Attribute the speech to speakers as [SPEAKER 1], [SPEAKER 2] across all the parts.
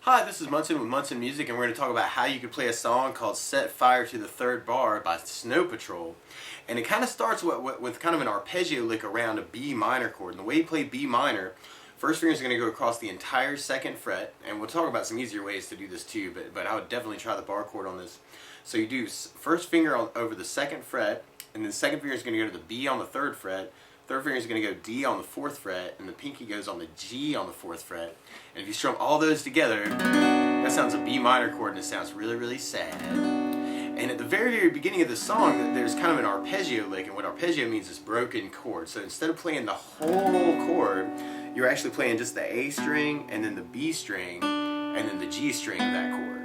[SPEAKER 1] Hi, this is Munson with Munson Music, and we're going to talk about how you can play a song called Set Fire to the Third Bar by Snow Patrol. And it kind of starts with kind of an arpeggio lick around a B minor chord. And the way you play B minor, first finger is going to go across the entire second fret, and we'll talk about some easier ways to do this too, but I would definitely try the bar chord on this. So you do first finger over the second fret, and then the second finger is going to go to the B on the third fret, third finger is going to go D on the fourth fret, and the pinky goes on the G on the fourth fret. And if you strum all those together, that sounds a B minor chord, and it sounds really, really sad. And at the very, very beginning of the song, there's kind of an arpeggio lick, and what arpeggio means is broken chord. So instead of playing the whole chord, you're actually playing just the A string, and then the B string, and then the G string of that chord.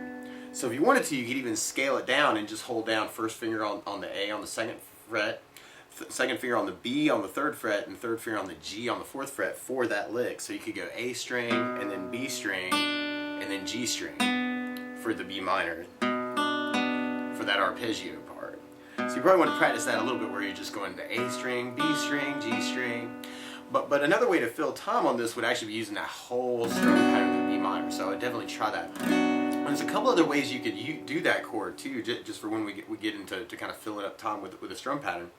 [SPEAKER 1] So if you wanted to, you could even scale it down and just hold down first finger on the A on the second fret, second finger on the B on the third fret, and third finger on the G on the fourth fret for that lick. So you could go A string, and then B string, and then G string for the B minor, for that arpeggio part. So you probably want to practice that a little bit where you're just going to A string, B string, G string. But another way to fill time on this would actually be using that whole strum pattern of B minor. So I would definitely try that. There's a couple other ways you could do that chord too, just for when we get into kind of filling up time with a strum pattern.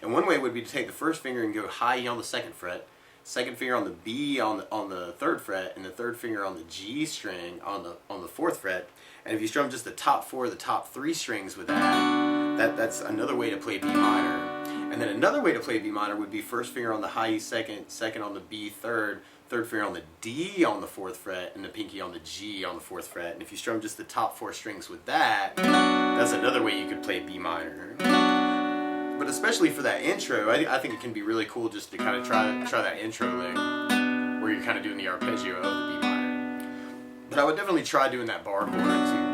[SPEAKER 1] And one way would be to take the first finger and go high E on the second fret, second finger on the B on the third fret, and the third finger on the G string on the fourth fret. And if you strum just the top four of the top three strings with that's another way to play B minor. And then another way to play B minor would be first finger on the high E second, second on the B third, third finger on the D on the fourth fret, and the pinky on the G on the fourth fret. And if you strum just the top four strings with that's another way you could play B minor. But especially for that intro, I think it can be really cool just to kind of try that intro lick where you're kind of doing the arpeggio of the B minor. But I would definitely try doing that bar chord too.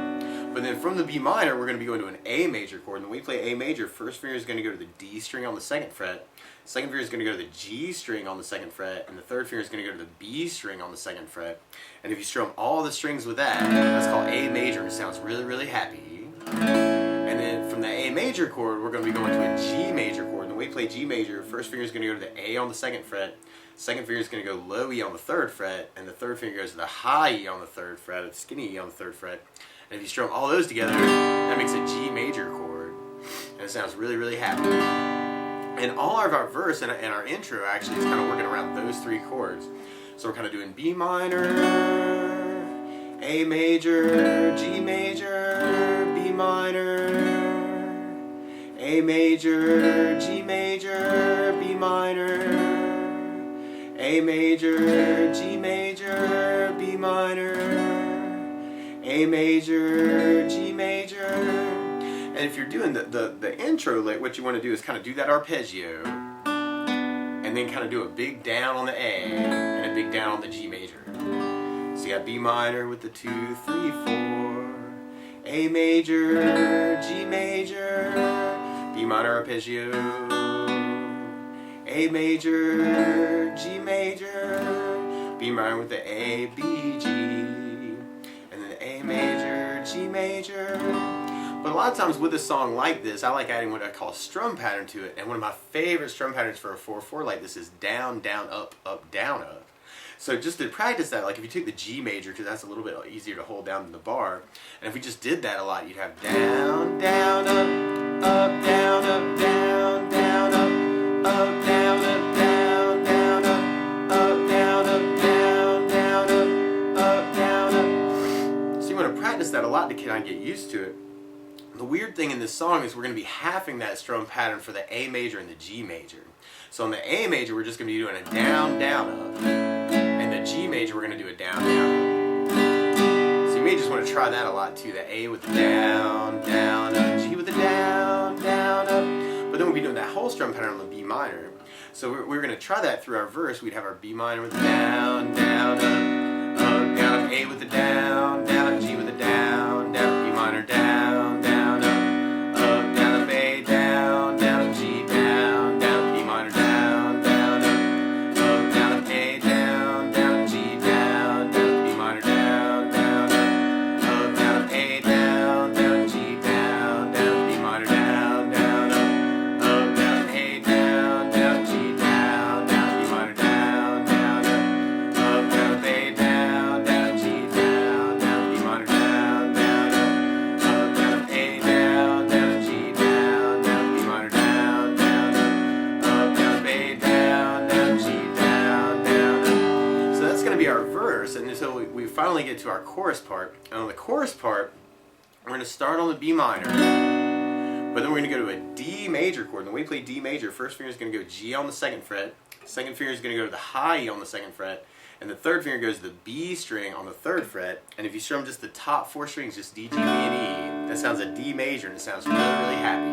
[SPEAKER 1] But then from the B minor, we're going to be going to an A major chord. And when we play A major, first finger is going to go to the D string on the second fret, second finger is going to go to the G string on the second fret, and the third finger is going to go to the B string on the second fret. And if you strum all the strings with that's called A major, and it sounds really, really happy. And then from the A major chord, we're going to be going to a G major chord. And when we play G major, first finger is going to go to the A on the second fret, second finger is going to go low E on the third fret, and the third finger goes to the high E on the third fret, or the skinny E on the third fret. And if you strum all those together, that makes a G major chord, and it sounds really, really happy. And all of our verse and our intro actually is kind of working around those three chords. So we're kind of doing B minor, A major, G major, B minor, A major, G major, B minor, A major, G major, B minor, A major, G major. And if you're doing the intro lick, what you want to do is kind of do that arpeggio, and then kind of do a big down on the A, and a big down on the G major. So you got B minor with the 2, 3, 4, A major, G major, B minor arpeggio, A major, G major, B minor with the A, B, G, and then A major, G major. But a lot of times with a song like this, I like adding what I call a strum pattern to it. And one of my favorite strum patterns for a 4/4 like this is down, down, up, up, down, up. So just to practice that, like if you take the G major, because that's a little bit easier to hold down than the bar, and if we just did that a lot, you'd have down, down, up, up, down, up, down, down, up, up, down, up, down, down, up, up, down, up, down, down, up, down, up. So you want to practice that a lot to kind of get used to it. The weird thing in this song is we're going to be halving that strum pattern for the A major and the G major. So on the A major, we're just going to be doing a down, down, up. And the G major, we're going to do a down, down, up. So you may just want to try that a lot too. The A with the down, down, up. G with the down, down, up. But then we'll be doing that whole strum pattern on the B minor. So we're going to try that through our verse. We'd have our B minor with the down, down, up, down, up. A with the down, down, up. G with the down, down, up. B minor, down, down. Fade until we finally get to our chorus part. And on the chorus part, we're going to start on the B minor, but then we're going to go to a D major chord. And the way we play D major, first finger is going to go G on the second fret, second finger is going to go to the high E on the second fret, and the third finger goes to the B string on the third fret. And if you strum just the top 4 strings, just D, G, B, and E, that sounds a D major, and it sounds really, really happy.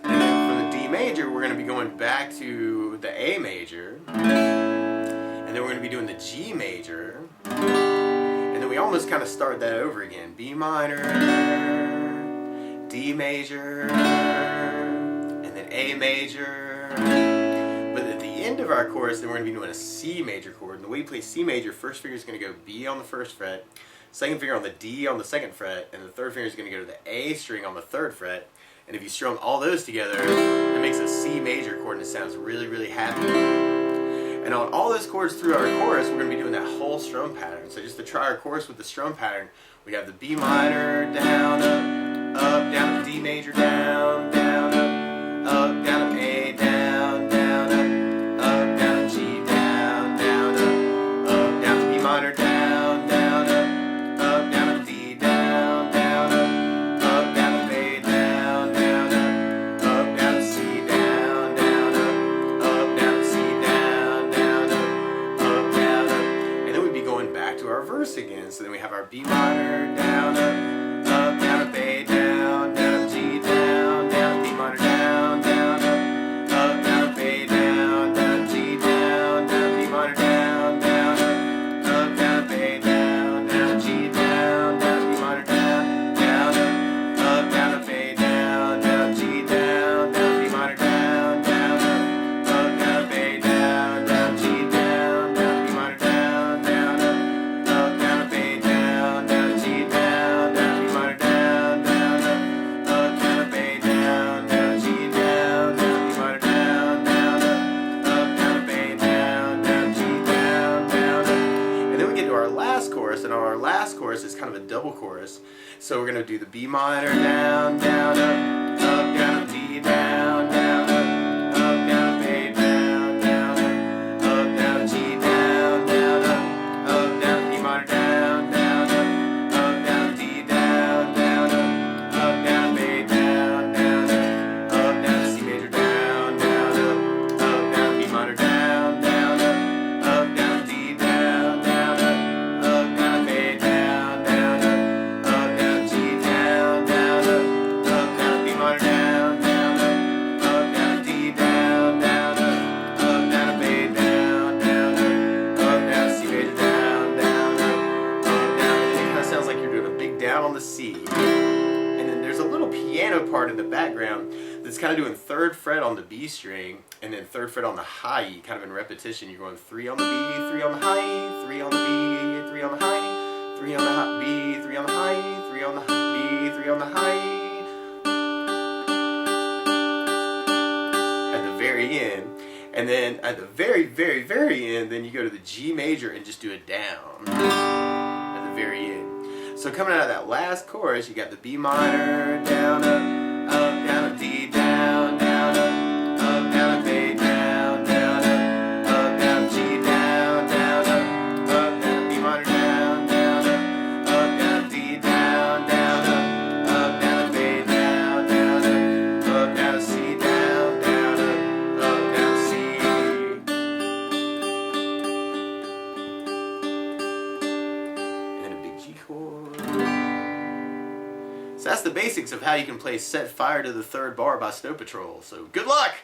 [SPEAKER 1] And then from the D major, we're going to be going back to the A major, and then we're going to be doing the G major, and then we almost kind of start that over again. B minor, D major, and then A major. But at the end of our chorus, then we're going to be doing a C major chord. And the way you play C major, first finger is going to go B on the first fret, second finger on the D on the second fret, and the third finger is going to go to the A string on the third fret. And if you strum all those together, it makes a C major chord, and it sounds really, really happy. And on all those chords through our chorus, we're going to be doing that whole strum pattern. So just to try our chorus with the strum pattern, we have the B minor, down, up, down, up, D major, down, down, up, down, up, A, down, down, up, down, up, G, down, down, up, down, up, B minor, down, down, up, down, up, D, down, down, up, down, up, A, down, down, up, down, up, C, down, down, up, down, up, C, down, down, up, down, up. And then we'd be going back to our verse again. So then we have our B minor, down, up, down, up, A, down, down, up, G, down, down, B minor, down, down, down, up, A, down, down, G, down, down, B minor, down, down, down, up, A, down, down, G, down, down, B minor, down, down, down, up, A, down, down, G, down, down, B minor, down, down, down, up, A, down, down, G, down, down, B minor, down, down, down, up, A, down, down, G, down, down, B minor, down, down, down, up, A, down, down, G, down, down, B minor, down, down, up, A, down, down, G, down, down. And then we get to our last chorus, and on our last chorus is kind of a double chorus. So we're going to do the B minor, down, down, up, down, up, D, down, down, up, down, up, A, down, down, up, down, up, G, down, down, up, down, up, B minor, down, down, up, down, up, D, down, down, up, down, up, A, down, down, up, down, up, C major, down, down, up, down, up, B minor, down, down, up, down, up, D, down, down, up, down, up, A, down, down, up, down, up, G, down, down, up, down, up, B minor, down, down, up, down, up, D, down, down, up, down, up, A, down, down, up, down, up, C major, down, down, down. It kind of sounds like you're doing a big down on the C. And then there's a little piano part in the background that's kind of doing third fret on the B string, and then third fret on the high E, kind of in repetition. You're going 3 on the B, 3 on the high E, 3 on the B, 3 on the high E, 3 on the B, 3 on the high E, 3 on the B, 3 on the high E. At the very end. And then at the very, very, very end, then you go to the G major and just do it down at the very end. So coming out of that last chorus, you got the B minor, down, down, up, D, down, down, down, up, A, down, down, down, G, down, down, down, B minor, down, down, down, D, down, down, down, up, A, down, down, down, C, down, down, down, C. And then a big G chord. So that's the basics of how you can play Set Fire to the Third Bar by Snow Patrol. So good luck!